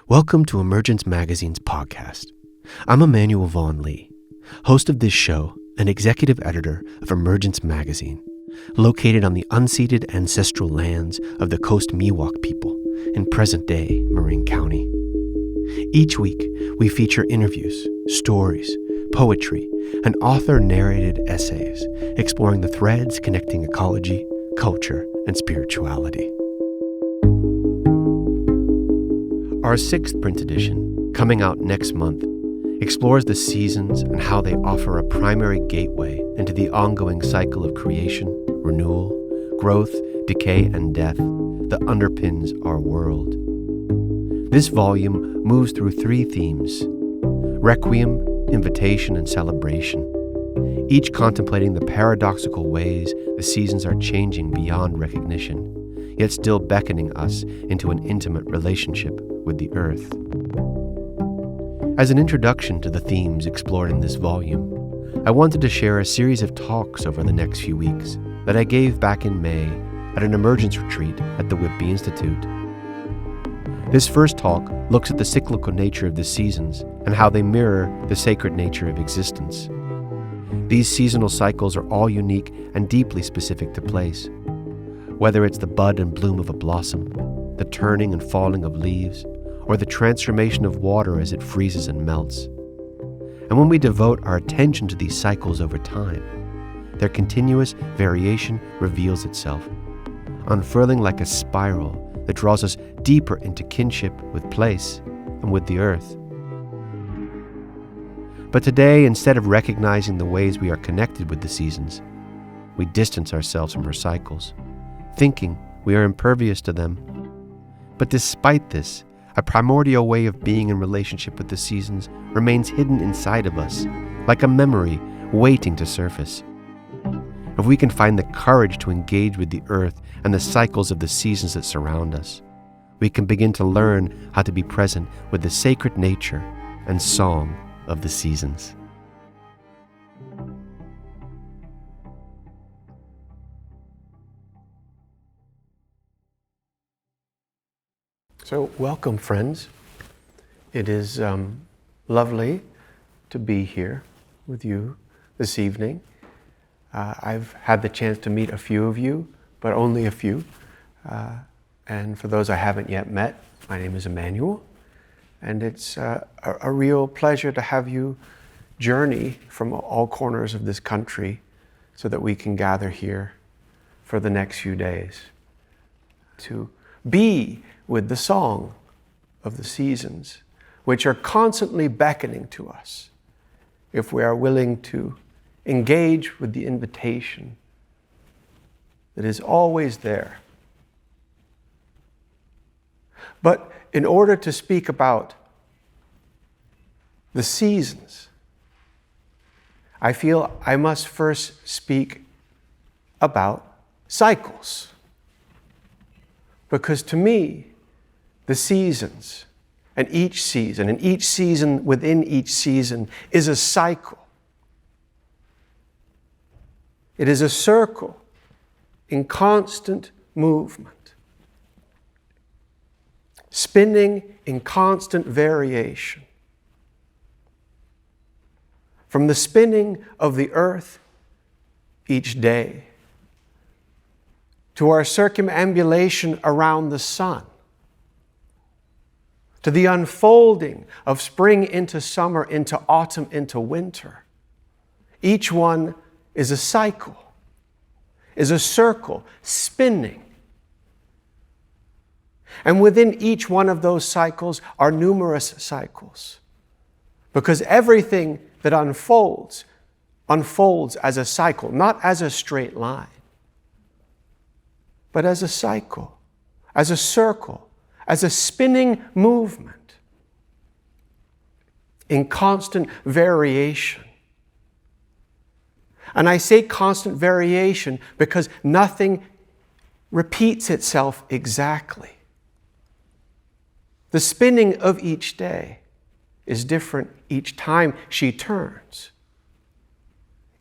Welcome to Emergence Magazine's podcast. I'm Emmanuel Vaughan-Lee, host of this show and executive editor of Emergence Magazine, located on the unceded ancestral lands of the Coast Miwok people in present-day Marin County. Each week, we feature interviews, stories, poetry, and author-narrated essays exploring the threads connecting ecology, culture, and spirituality. Our sixth print edition, coming out next month, explores the seasons and how they offer a primary gateway into the ongoing cycle of creation, renewal, growth, decay, and death that underpins our world. This volume moves through three themes: requiem, invitation, and celebration, each contemplating the paradoxical ways the seasons are changing beyond recognition, yet still beckoning us into an intimate relationship with the earth. As an introduction to the themes explored in this volume, I wanted to share a series of talks over the next few weeks that I gave back in May at an emergence retreat at the Whidbey Institute. This first talk looks at the cyclical nature of the seasons and how they mirror the sacred nature of existence. These seasonal cycles are all unique and deeply specific to place. Whether it's the bud and bloom of a blossom, the turning and falling of leaves, or the transformation of water as it freezes and melts. And when we devote our attention to these cycles over time, their continuous variation reveals itself, unfurling like a spiral that draws us deeper into kinship with place and with the earth. But today, instead of recognizing the ways we are connected with the seasons, we distance ourselves from her cycles, thinking we are impervious to them. But despite this, a primordial way of being in relationship with the seasons remains hidden inside of us, like a memory waiting to surface. If we can find the courage to engage with the earth and the cycles of the seasons that surround us, we can begin to learn how to be present with the sacred nature and song of the seasons. So, welcome, friends. It is lovely to be here with you this evening. I've had the chance to meet a few of you, but only a few. And for those I haven't yet met, my name is Emmanuel, and it's a real pleasure to have you journey from all corners of this country so that we can gather here for the next few days to be with the song of the seasons, which are constantly beckoning to us if we are willing to engage with the invitation that is always there. But in order to speak about the seasons, I feel I must first speak about cycles. Because to me, the seasons, and each season within each season is a cycle. It is a circle in constant movement, spinning in constant variation. From the spinning of the earth each day to our circumambulation around the sun, to the unfolding of spring into summer, into autumn, into winter. Each one is a cycle, is a circle, spinning. And within each one of those cycles are numerous cycles, because everything that unfolds as a cycle, not as a straight line, but as a cycle, as a circle, as a spinning movement in constant variation. And I say constant variation because nothing repeats itself exactly. The spinning of each day is different each time she turns.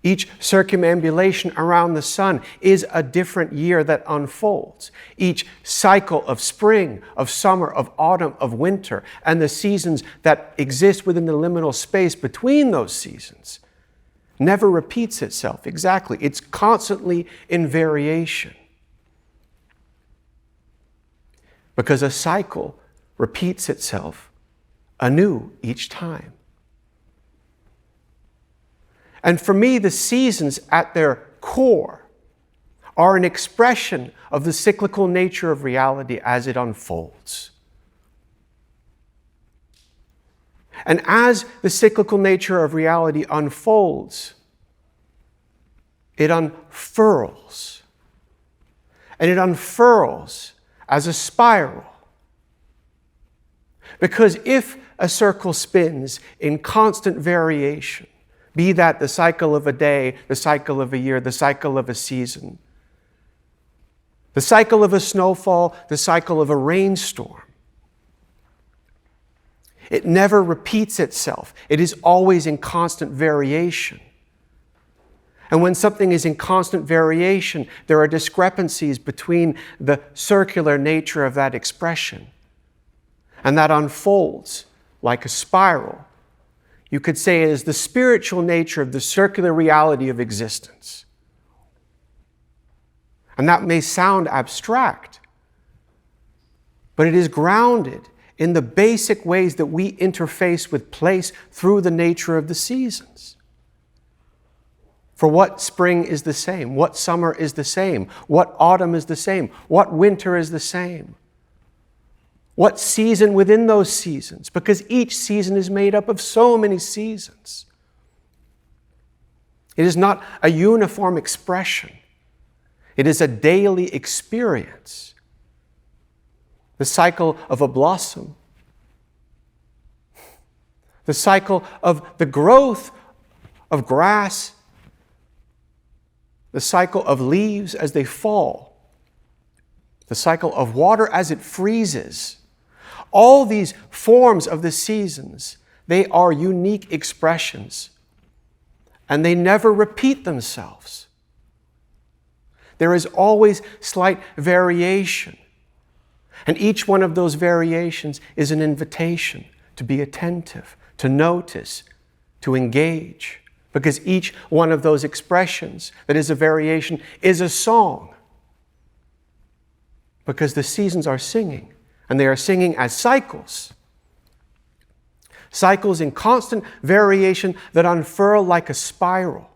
Each circumambulation around the sun is a different year that unfolds. Each cycle of spring, of summer, of autumn, of winter, and the seasons that exist within the liminal space between those seasons never repeats itself exactly. It's constantly in variation. Because a cycle repeats itself anew each time. And for me, the seasons at their core are an expression of the cyclical nature of reality as it unfolds. And as the cyclical nature of reality unfolds, it unfurls. And it unfurls as a spiral. Because if a circle spins in constant variation, be that the cycle of a day, the cycle of a year, the cycle of a season, the cycle of a snowfall, the cycle of a rainstorm, it never repeats itself. It is always in constant variation. And when something is in constant variation, there are discrepancies between the circular nature of that expression. And that unfolds like a spiral. You could say it is the spiritual nature of the circular reality of existence. And that may sound abstract, but it is grounded in the basic ways that we interface with place through the nature of the seasons. For what spring is the same? What summer is the same? What autumn is the same? What winter is the same? What season within those seasons? Because each season is made up of so many seasons. It is not a uniform expression. It is a daily experience. The cycle of a blossom. The cycle of the growth of grass. The cycle of leaves as they fall. The cycle of water as it freezes. All these forms of the seasons, they are unique expressions, and they never repeat themselves. There is always slight variation, and each one of those variations is an invitation to be attentive, to notice, to engage, because each one of those expressions that is a variation is a song, because the seasons are singing. And they are singing as cycles. Cycles in constant variation that unfurl like a spiral.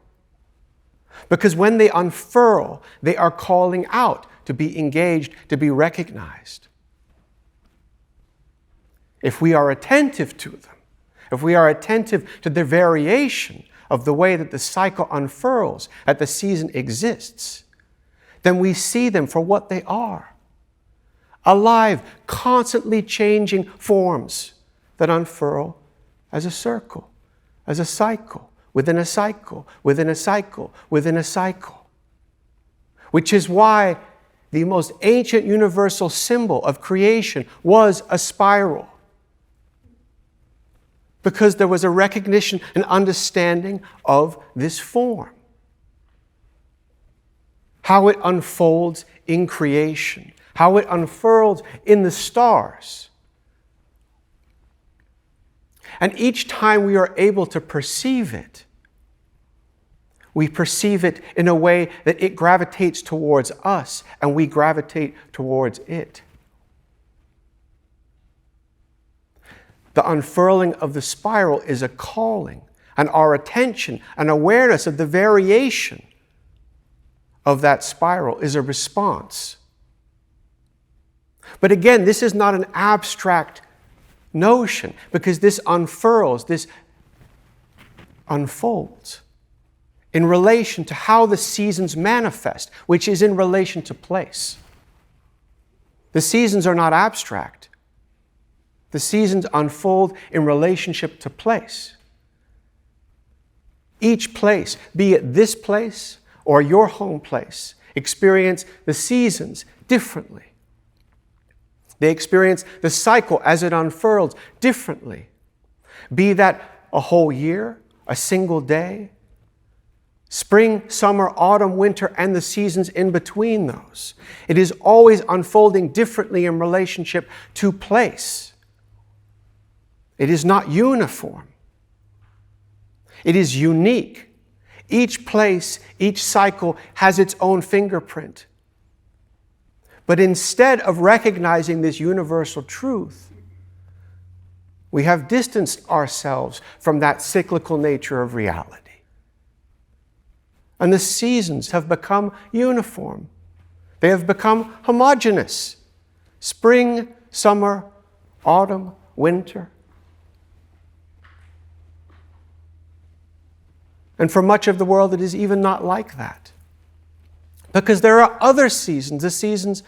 Because when they unfurl, they are calling out to be engaged, to be recognized. If we are attentive to them, if we are attentive to the variation of the way that the cycle unfurls, that the season exists, then we see them for what they are. Alive, constantly changing forms that unfurl as a circle, as a cycle, within a cycle, within a cycle, within a cycle. Which is why the most ancient universal symbol of creation was a spiral. Because there was a recognition and understanding of this form. How it unfolds in creation. How it unfurls in the stars. And each time we are able to perceive it, we perceive it in a way that it gravitates towards us and we gravitate towards it. The unfurling of the spiral is a calling, and our attention and awareness of the variation of that spiral is a response. But again, this is not an abstract notion, because this unfurls, this unfolds in relation to how the seasons manifest, which is in relation to place. The seasons are not abstract. The seasons unfold in relationship to place. Each place, be it this place or your home place, experience the seasons differently. They experience the cycle as it unfurls differently. Be that a whole year, a single day, Spring, summer, autumn, winter, and the seasons in between those. It is always unfolding differently in relationship to place. It is not uniform. It is unique. Each place, each cycle has its own fingerprint. But instead of recognizing this universal truth, we have distanced ourselves from that cyclical nature of reality. And the seasons have become uniform. They have become homogeneous. Spring, summer, autumn, winter. And for much of the world, it is even not like that. Because there are other seasons, the seasons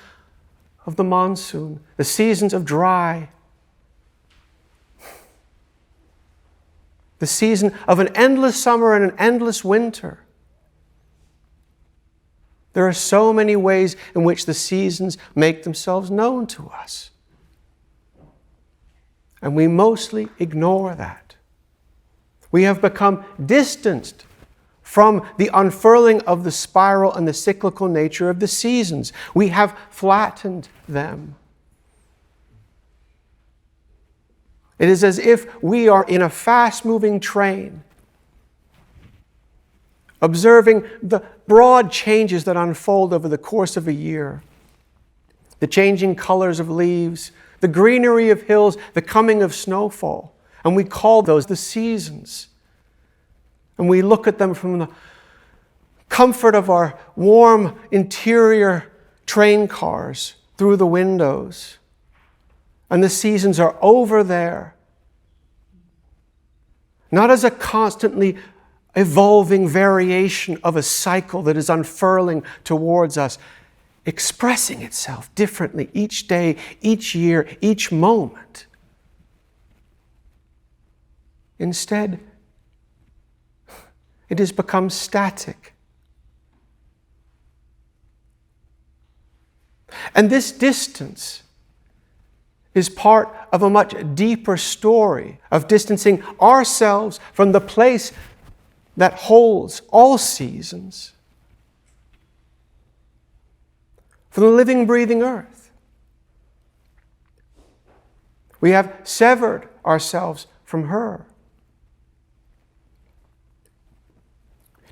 of the monsoon, the seasons of dry, the season of an endless summer and an endless winter. There are so many ways in which the seasons make themselves known to us. And we mostly ignore that. We have become distanced from the unfurling of the spiral and the cyclical nature of the seasons. We have flattened them. It is as if we are in a fast-moving train, observing the broad changes that unfold over the course of a year. The changing colors of leaves, the greenery of hills, the coming of snowfall. And we call those the seasons. And we look at them from the comfort of our warm interior train cars through the windows. And the seasons are over there. Not as a constantly evolving variation of a cycle that is unfurling towards us, expressing itself differently each day, each year, each moment. Instead, it has become static. And this distance is part of a much deeper story of distancing ourselves from the place that holds all seasons, from the living, breathing earth. We have severed ourselves from her.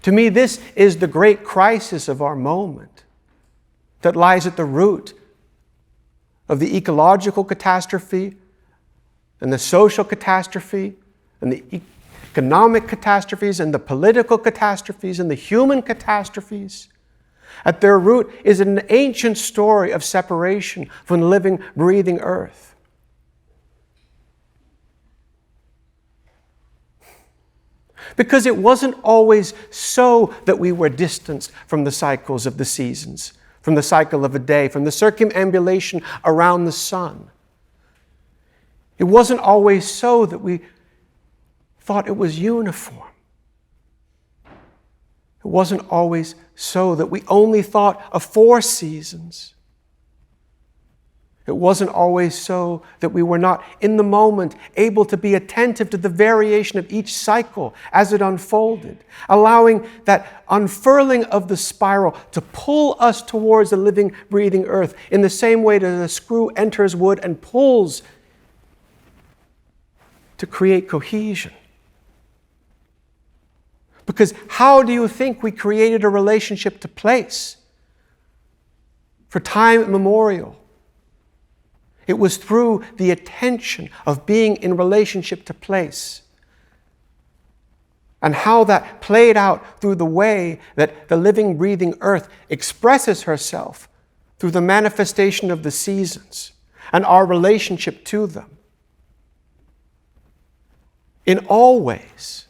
To me, this is the great crisis of our moment that lies at the root of the ecological catastrophe and the social catastrophe and the economic catastrophes and the political catastrophes and the human catastrophes. At their root is an ancient story of separation from the living, breathing earth. Because it wasn't always so that we were distanced from the cycles of the seasons, from the cycle of a day, from the circumambulation around the sun. It wasn't always so that we thought it was uniform. It wasn't always so that we only thought of 4 seasons. It wasn't always so that we were not, in the moment, able to be attentive to the variation of each cycle as it unfolded, allowing that unfurling of the spiral to pull us towards the living, breathing earth in the same way that a screw enters wood and pulls to create cohesion. Because how do you think we created a relationship to place? For time immemorial. It was through the attention of being in relationship to place. And how that played out through the way that the living, breathing earth expresses herself through the manifestation of the seasons and our relationship to them. In all ways.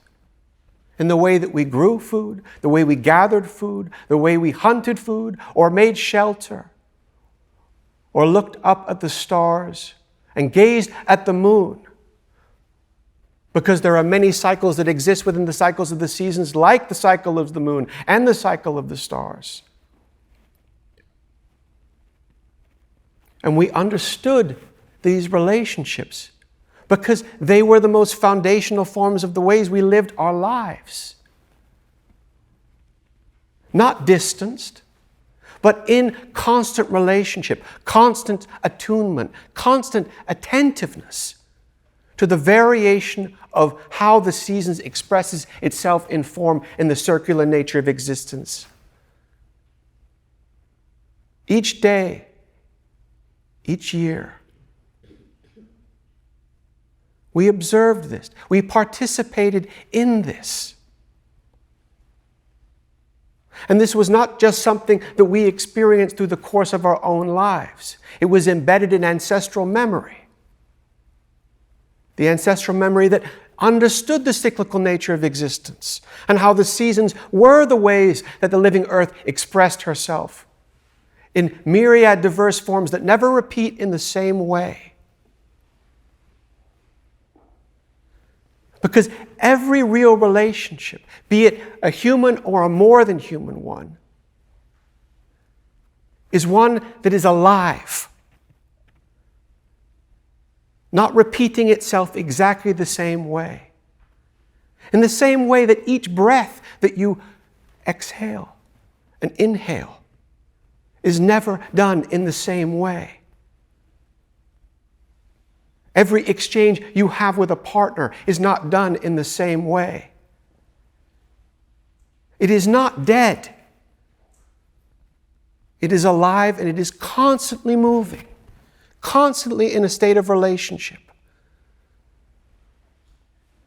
In the way that we grew food, the way we gathered food, the way we hunted food or made shelter, or looked up at the stars and gazed at the moon. Because there are many cycles that exist within the cycles of the seasons, like the cycle of the moon and the cycle of the stars. And we understood these relationships because they were the most foundational forms of the ways we lived our lives. not distanced, but in constant relationship, constant attunement, constant attentiveness to the variation of how the seasons expresses itself in form in the circular nature of existence. Each day, each year, we observed this. We participated in this. And this was not just something that we experienced through the course of our own lives. It was embedded in ancestral memory. The ancestral memory that understood the cyclical nature of existence and how the seasons were the ways that the living earth expressed herself in myriad diverse forms that never repeat in the same way. Because every real relationship, be it a human or a more than human one, is one that is alive, not repeating itself exactly the same way. In the same way that each breath that you exhale and inhale is never done in the same way. Every exchange you have with a partner is not done in the same way. It is not dead. It is alive and it is constantly moving, constantly in a state of relationship.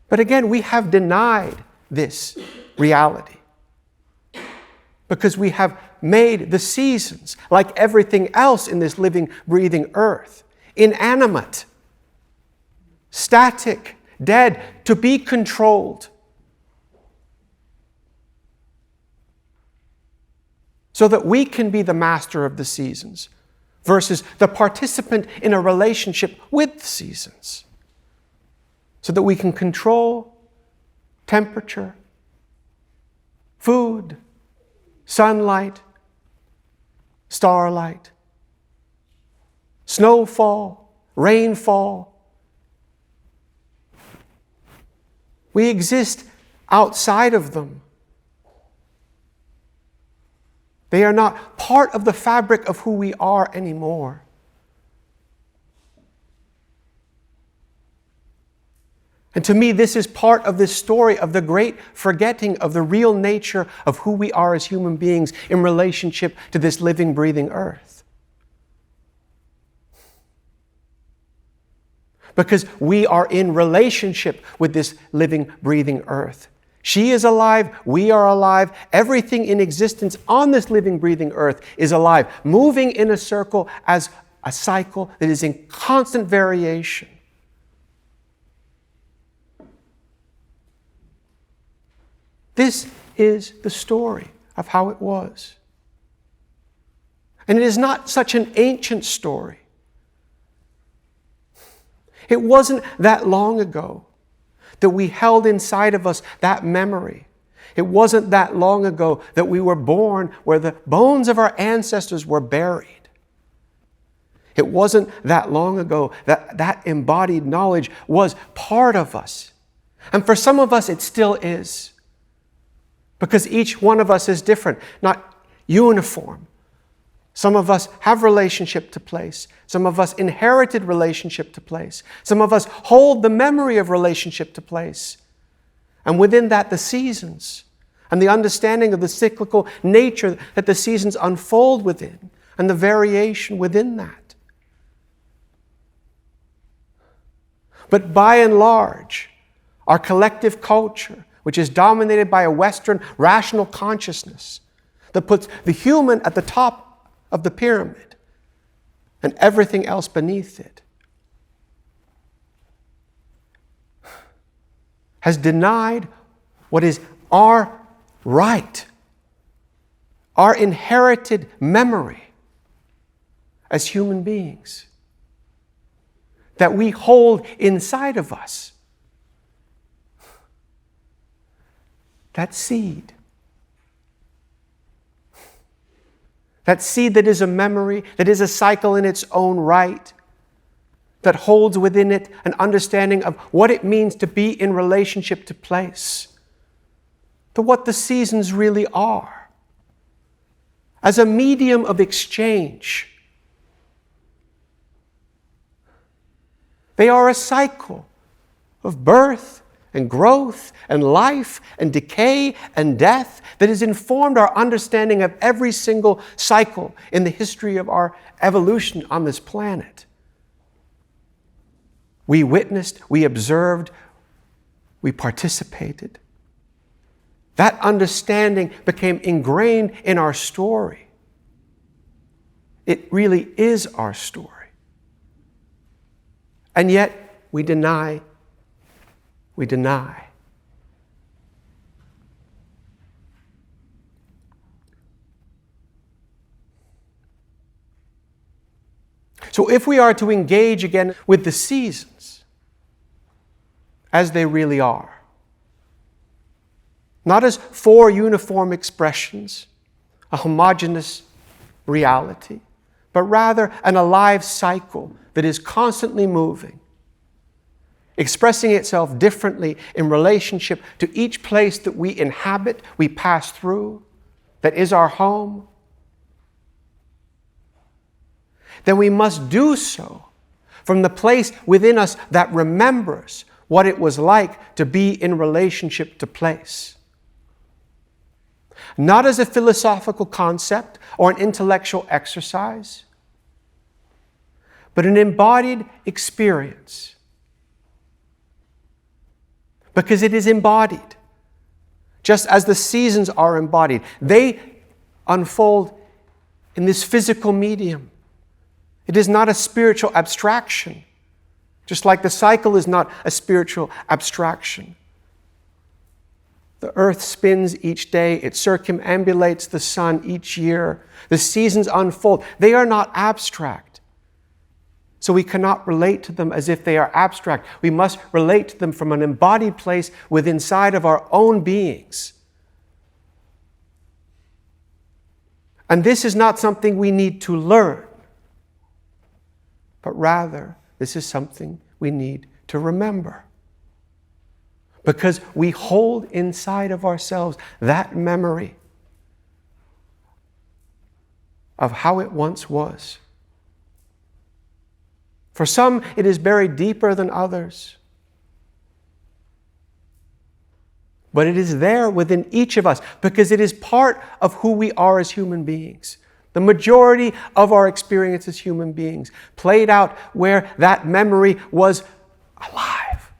But again, we have denied this reality because we have made the seasons, like everything else in this living, breathing earth, inanimate, static, dead, to be controlled. So that we can be the master of the seasons versus the participant in a relationship with the seasons. So that we can control temperature, food, sunlight, starlight, snowfall, rainfall. We exist outside of them. They are not part of the fabric of who we are anymore. And to me, this is part of this story of the great forgetting of the real nature of who we are as human beings in relationship to this living, breathing earth. Because we are in relationship with this living, breathing earth. She is alive, we are alive, everything in existence on this living, breathing earth is alive, moving in a circle as a cycle that is in constant variation. This is the story of how it was. And it is not such an ancient story. It wasn't that long ago that we held inside of us that memory. It wasn't that long ago that we were born where the bones of our ancestors were buried. It wasn't that long ago that that embodied knowledge was part of us. And for some of us, it still is. Because each one of us is different, not uniform. Some of us have relationship to place. Some of us inherited relationship to place. Some of us hold the memory of relationship to place. And within that, the seasons and the understanding of the cyclical nature that the seasons unfold within and the variation within that. But by and large, our collective culture, which is dominated by a Western rational consciousness that puts the human at the top of the pyramid and everything else beneath it, has denied what is our right, our inherited memory as human beings that we hold inside of us. That seed. That seed that is a memory, that is a cycle in its own right, that holds within it an understanding of what it means to be in relationship to place, to what the seasons really are, as a medium of exchange. They are a cycle of birth and growth and life and decay and death that has informed our understanding of every single cycle in the history of our evolution on this planet. We witnessed, we observed, we participated. That understanding became ingrained in our story. It really is our story. And yet we deny. So if we are to engage again with the seasons as they really are, not as four uniform expressions, a homogeneous reality, but rather an alive cycle that is constantly moving, expressing itself differently in relationship to each place that we inhabit, we pass through, that is our home, then we must do so from the place within us that remembers what it was like to be in relationship to place. Not as a philosophical concept or an intellectual exercise, but an embodied experience. Because it is embodied, just as the seasons are embodied. They unfold in this physical medium. It is not a spiritual abstraction, just like the cycle is not a spiritual abstraction. The earth spins each day. It circumambulates the sun each year. The seasons unfold. They are not abstract. So we cannot relate to them as if they are abstract. We must relate to them from an embodied place within inside of our own beings. And this is not something we need to learn, but rather this is something we need to remember. Because we hold inside of ourselves that memory of how it once was. For some, it is buried deeper than others. But it is there within each of us because it is part of who we are as human beings. The majority of our experience as human beings played out where that memory was alive.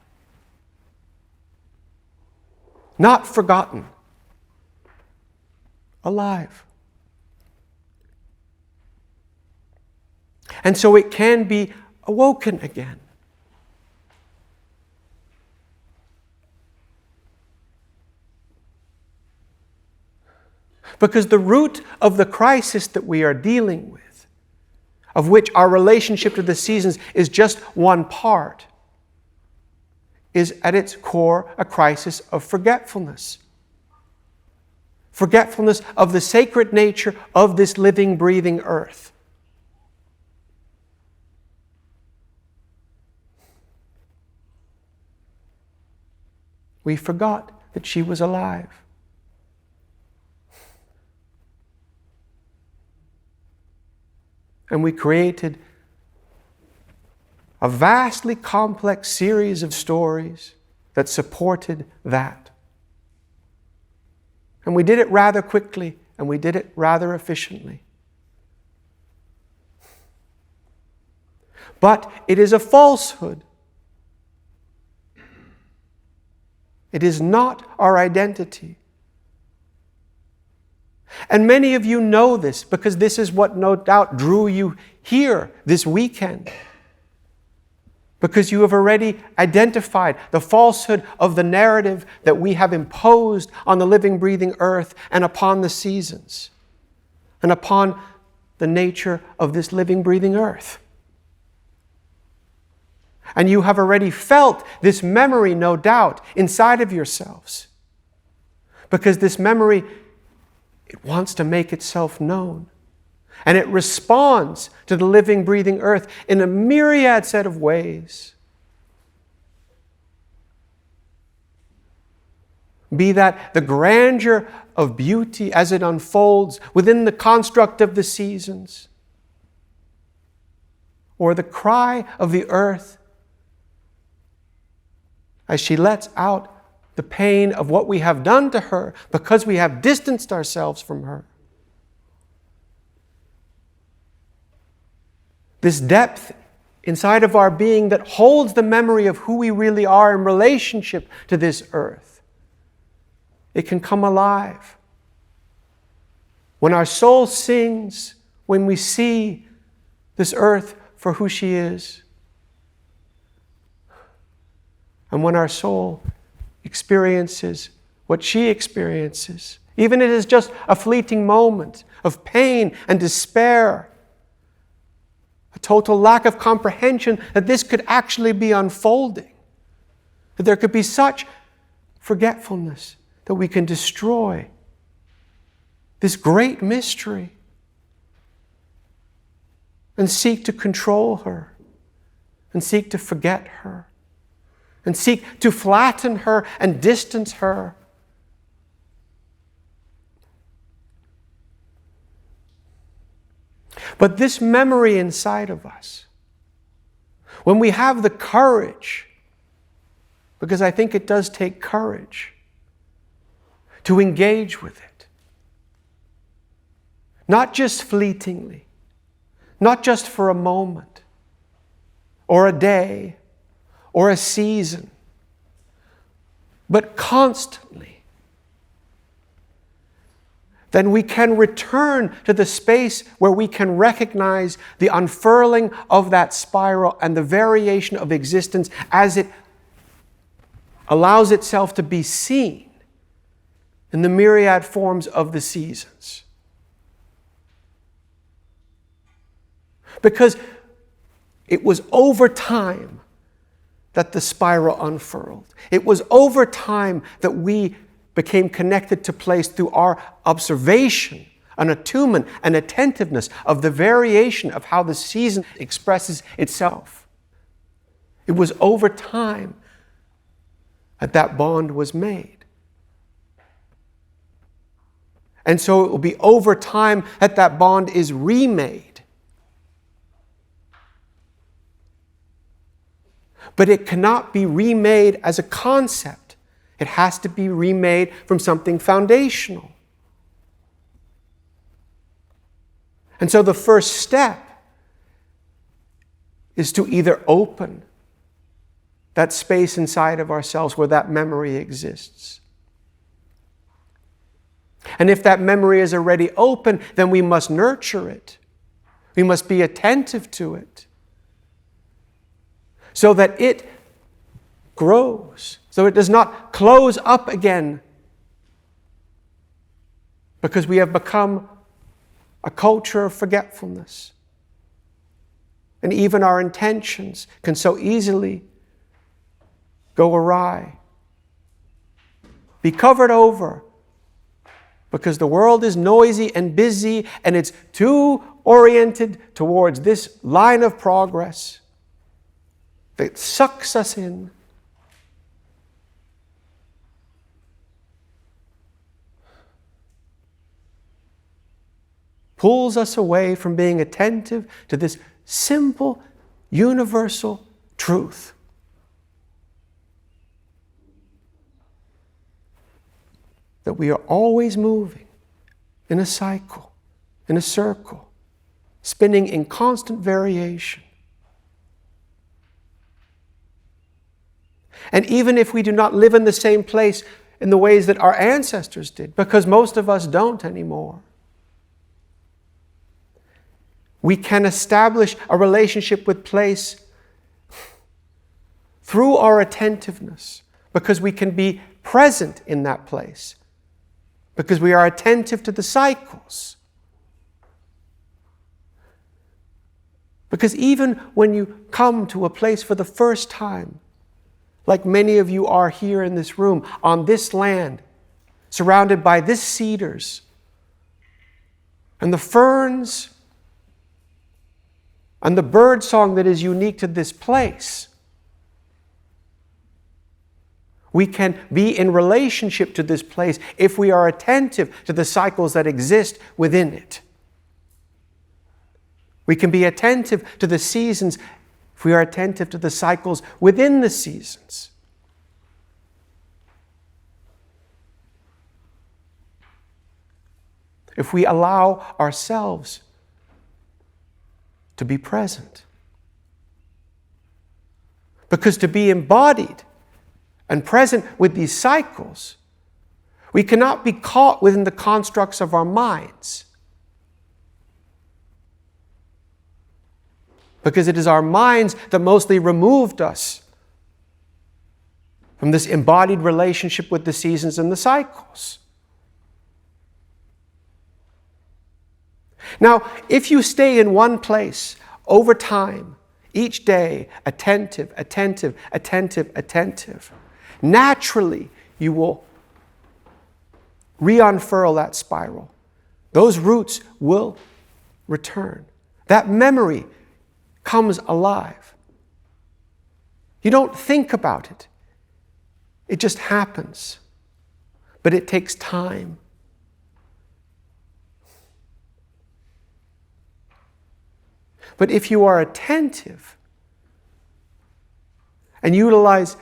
Not forgotten. Alive. And so it can be awoken again. Because the root of the crisis that we are dealing with, of which our relationship to the seasons is just one part, is at its core a crisis of forgetfulness. Forgetfulness of the sacred nature of this living, breathing earth. We forgot that she was alive. And we created a vastly complex series of stories that supported that. And we did it rather quickly, and we did it rather efficiently. But it is a falsehood. It is not our identity. And many of you know this because this is what no doubt drew you here this weekend. Because you have already identified the falsehood of the narrative that we have imposed on the living, breathing earth and upon the seasons and upon the nature of this living, breathing earth. And you have already felt this memory, no doubt, inside of yourselves. Because this memory, it wants to make itself known. And it responds to the living, breathing earth in a myriad set of ways. be that the grandeur of beauty as it unfolds within the construct of the seasons, or the cry of the earth as she lets out the pain of what we have done to her because we have distanced ourselves from her. This depth inside of our being that holds the memory of who we really are in relationship to this earth. It can come alive. When our soul sings, when we see this earth for who she is, and when our soul experiences what she experiences, even if it is just a fleeting moment of pain and despair, a total lack of comprehension that this could actually be unfolding, that there could be such forgetfulness that we can destroy this great mystery and seek to control her and seek to forget her and seek to flatten her and distance her. But this memory inside of us, when we have the courage, because I think it does take courage to engage with it, not just fleetingly, not just for a moment, or a day, or a season, but constantly, then we can return to the space where we can recognize the unfurling of that spiral and the variation of existence as it allows itself to be seen in the myriad forms of the seasons. Because it was over time that the spiral unfurled. It was over time that we became connected to place through our observation, an attunement, an attentiveness of the variation of how the season expresses itself. It was over time that that bond was made. And so it will be over time that that bond is remade. But it cannot be remade as a concept. It has to be remade from something foundational. And so the first step is to either open that space inside of ourselves where that memory exists. And if that memory is already open, then we must nurture it. We must be attentive to it, so that it grows, so it does not close up again, because we have become a culture of forgetfulness. And even our intentions can so easily go awry, be covered over, because the world is noisy and busy and it's too oriented towards this line of progress that sucks us in. Pulls us away from being attentive to this simple, universal truth. That we are always moving in a cycle, in a circle, spinning in constant variation. And even if we do not live in the same place in the ways that our ancestors did, because most of us don't anymore, we can establish a relationship with place through our attentiveness, because we can be present in that place, because we are attentive to the cycles. Because even when you come to a place for the first time, like many of you are here in this room, on this land, surrounded by this cedars, and the ferns, and the bird song that is unique to this place, We can be in relationship to this place if we are attentive to the cycles that exist within it. We can be attentive to the seasons if we are attentive to the cycles within the seasons. If we allow ourselves to be present. Because to be embodied and present with these cycles, we cannot be caught within the constructs of our minds. Because it is our minds that mostly removed us from this embodied relationship with the seasons and the cycles. Now, if you stay in one place over time, each day, attentive, attentive, attentive, attentive, naturally you will re-unfurl that spiral. Those roots will return. That memory comes alive. You don't think about it. It just happens. But it takes time. But if you are attentive and utilize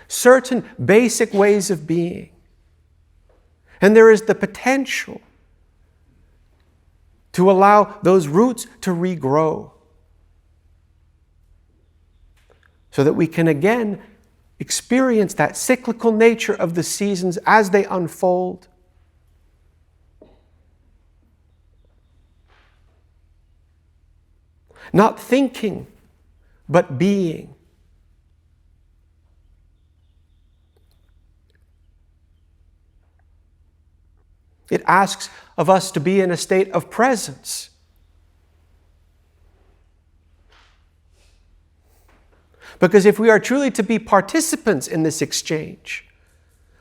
certain basic ways of being, and there is the potential to allow those roots to regrow so that we can again experience that cyclical nature of the seasons as they unfold. Not thinking, but being. It asks of us to be in a state of presence. Because if we are truly to be participants in this exchange,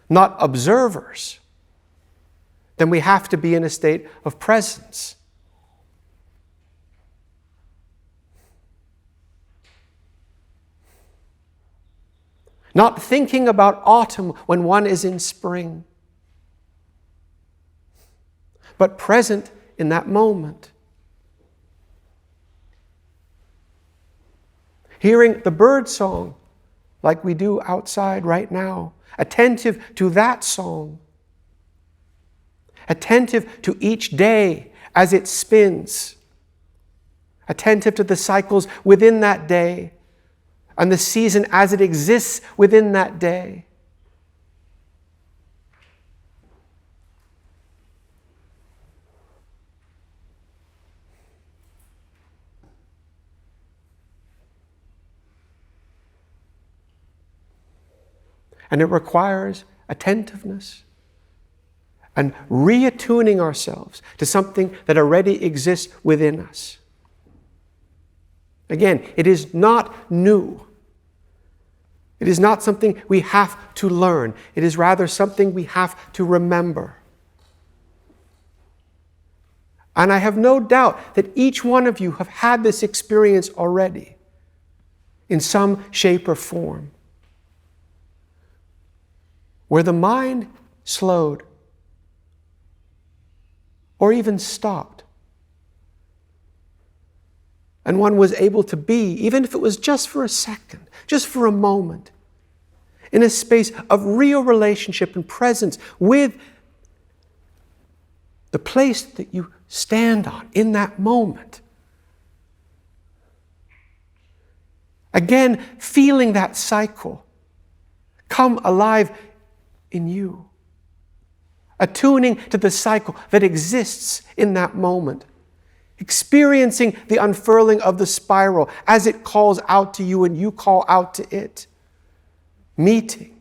not observers, then we have to be in a state of presence. Not thinking about autumn when one is in spring, but present in that moment. Hearing the bird song like we do outside right now, attentive to that song, attentive to each day as it spins, attentive to the cycles within that day, and the season as it exists within that day. And it requires attentiveness and reattuning ourselves to something that already exists within us. Again, it is not new. It is not something we have to learn. It is rather something we have to remember. And I have no doubt that each one of you have had this experience already in some shape or form, where the mind slowed or even stopped. And one was able to be, even if it was just for a second, just for a moment, in a space of real relationship and presence with the place that you stand on in that moment. Again, feeling that cycle come alive in you. Attuning to the cycle that exists in that moment. Experiencing the unfurling of the spiral as it calls out to you and you call out to it. Meeting.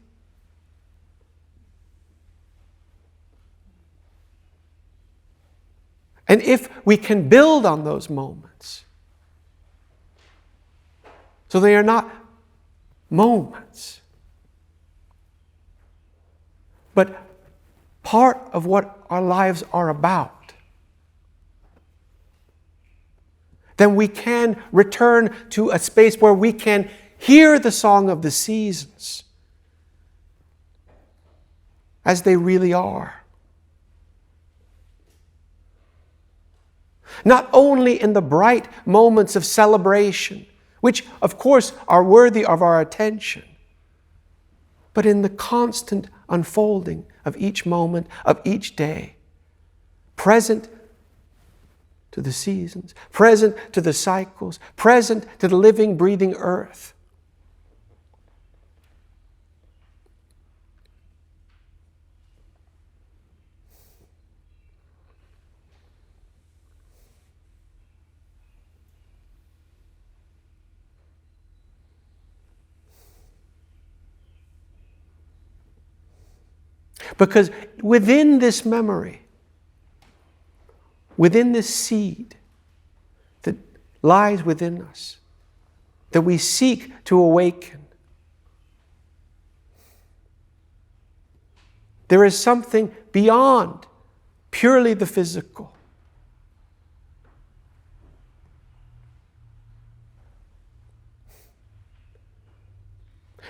And if we can build on those moments, so they are not moments, but part of what our lives are about, then we can return to a space where we can hear the song of the seasons as they really are. Not only in the bright moments of celebration, which of course are worthy of our attention, but in the constant unfolding of each moment, of each day, present to the seasons, present to the cycles, present to the living, breathing earth. Because within this memory, within this seed that lies within us, that we seek to awaken, there is something beyond purely the physical.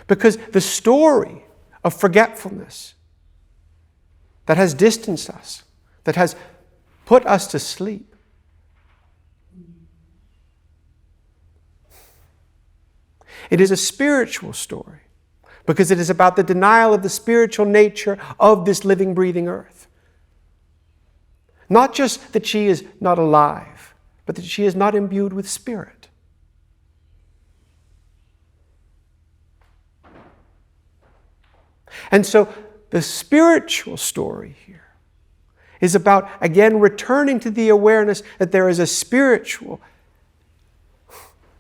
Because the story of forgetfulness that has distanced us, that has put us to sleep, it is a spiritual story because it is about the denial of the spiritual nature of this living, breathing earth. Not just that she is not alive, but that she is not imbued with spirit. And so the spiritual story here is about, again, returning to the awareness that there is a spiritual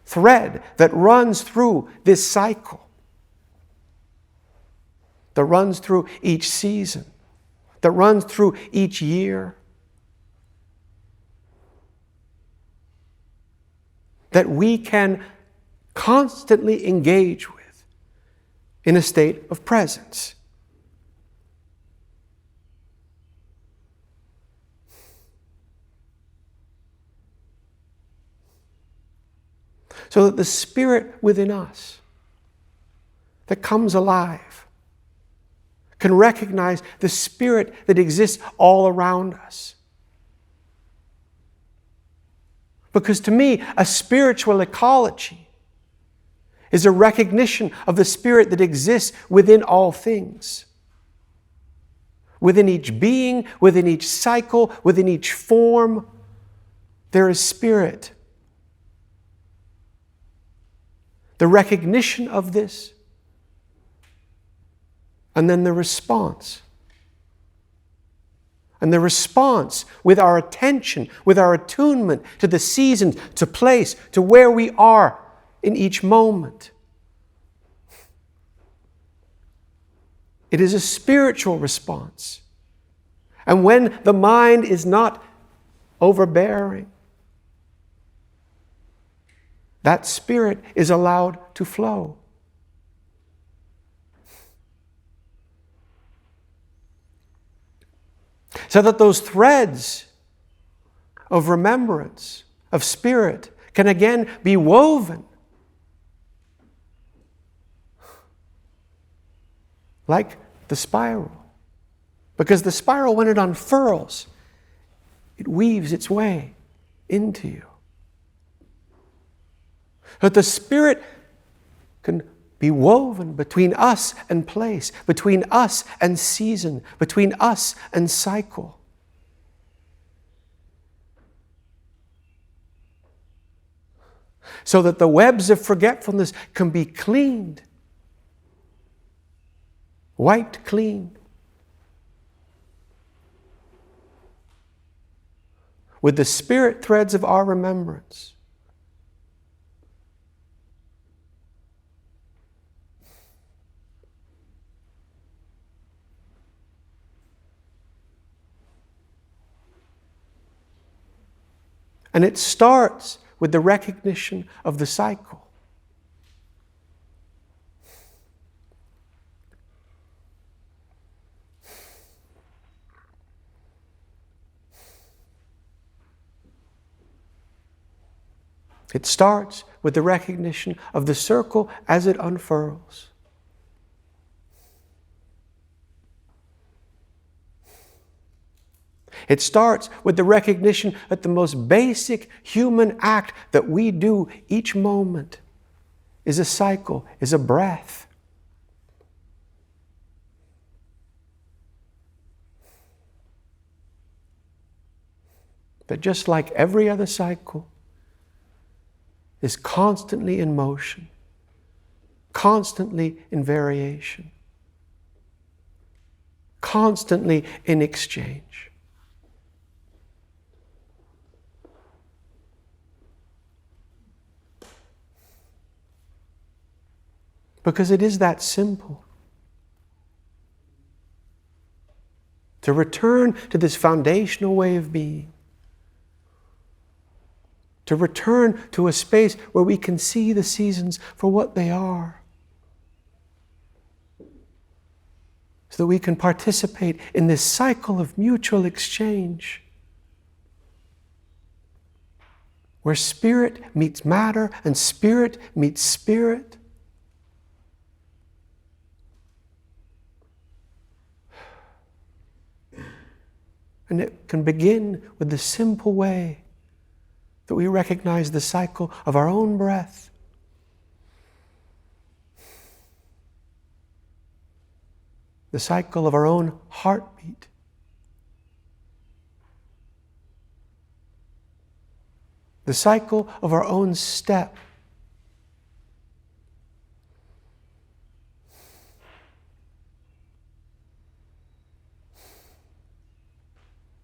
thread that runs through this cycle, that runs through each season, that runs through each year, that we can constantly engage with in a state of presence. So that the spirit within us that comes alive can recognize the spirit that exists all around us. Because to me, a spiritual ecology is a recognition of the spirit that exists within all things. Within each being, within each cycle, within each form, there is spirit. The recognition of this, and then the response. And the response with our attention, with our attunement to the seasons, to place, to where we are in each moment. It is a spiritual response. And when the mind is not overbearing, that spirit is allowed to flow. So that those threads of remembrance, of spirit, can again be woven like the spiral. Because the spiral, when it unfurls, it weaves its way into you. That the spirit can be woven between us and place, between us and season, between us and cycle. So that the webs of forgetfulness can be cleaned, wiped clean, with the spirit threads of our remembrance. And it starts with the recognition of the cycle. It starts with the recognition of the circle as it unfurls. It starts with the recognition that the most basic human act that we do each moment is a cycle, is a breath. That just like every other cycle is constantly in motion, constantly in variation, constantly in exchange. Because it is that simple. To return to this foundational way of being. To return to a space where we can see the seasons for what they are. So that we can participate in this cycle of mutual exchange. Where spirit meets matter and spirit meets spirit. And it can begin with the simple way that we recognize the cycle of our own breath. The cycle of our own heartbeat. The cycle of our own step.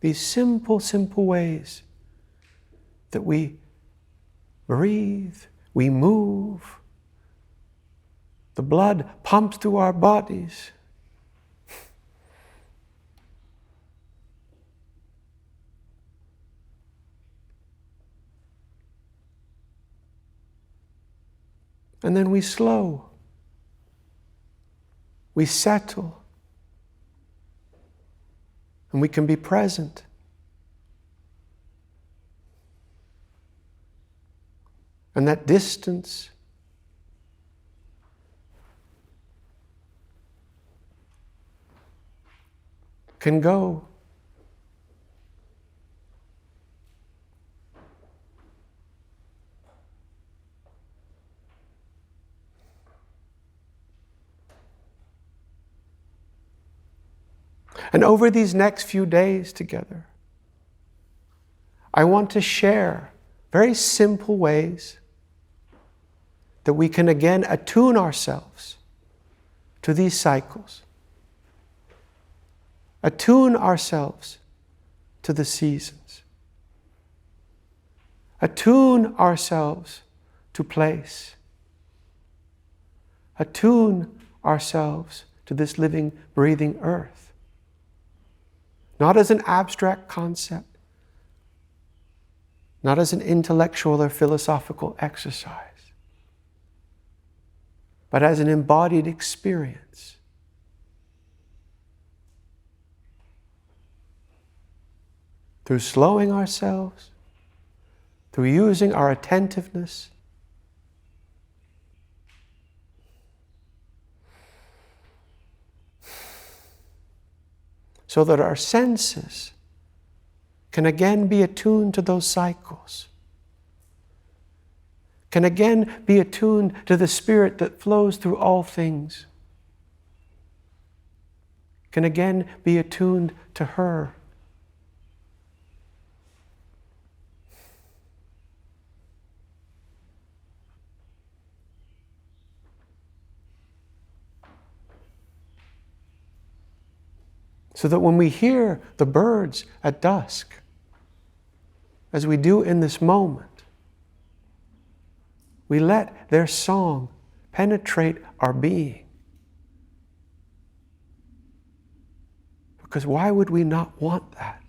These simple, simple ways that we breathe, we move, the blood pumps through our bodies. And then we slow, we settle, and we can be present. And that distance can go. And over these next few days together, I want to share very simple ways that we can again attune ourselves to these cycles. Attune ourselves to the seasons. Attune ourselves to place. Attune ourselves to this living, breathing earth. Not as an abstract concept, not as an intellectual or philosophical exercise, but as an embodied experience. Through slowing ourselves, through using our attentiveness, so that our senses can again be attuned to those cycles, can again be attuned to the spirit that flows through all things, can again be attuned to her. So that when we hear the birds at dusk, as we do in this moment, we let their song penetrate our being. Because why would we not want that?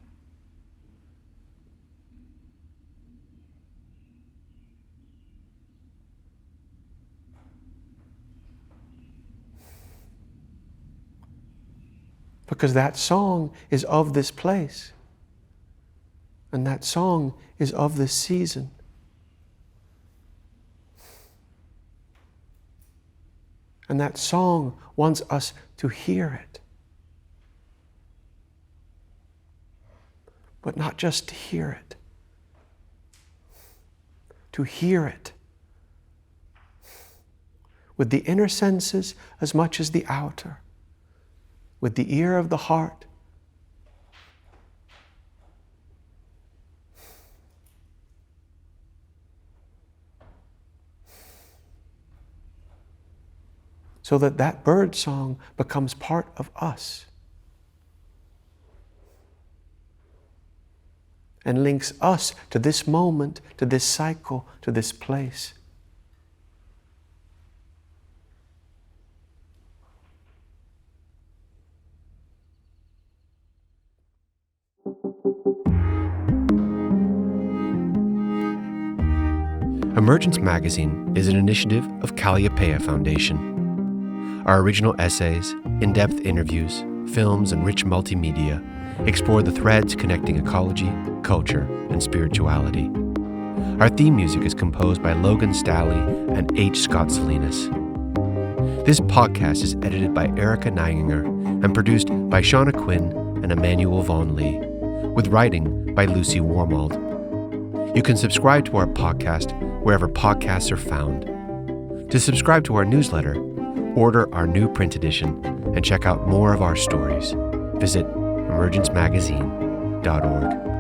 Because that song is of this place. And that song is of this season. And that song wants us to hear it. but not just to hear it. To hear it with the inner senses as much as the outer, with the ear of the heart, so that that bird song becomes part of us and links us to this moment, to this cycle, to this place. Emergence magazine is an initiative of Calliopeia Foundation. Our original essays, in-depth interviews, films, and rich multimedia explore the threads connecting ecology, culture, and spirituality. Our theme music is composed by Logan Stalley and H. Scott Salinas. This podcast is edited by Erica Neiginger and produced by Shauna Quinn and Emmanuel Vaughan-Lee, with writing by Lucy Warmold. You can subscribe to our podcast wherever podcasts are found. To subscribe to our newsletter, order our new print edition, and check out more of our stories, visit emergencemagazine.org.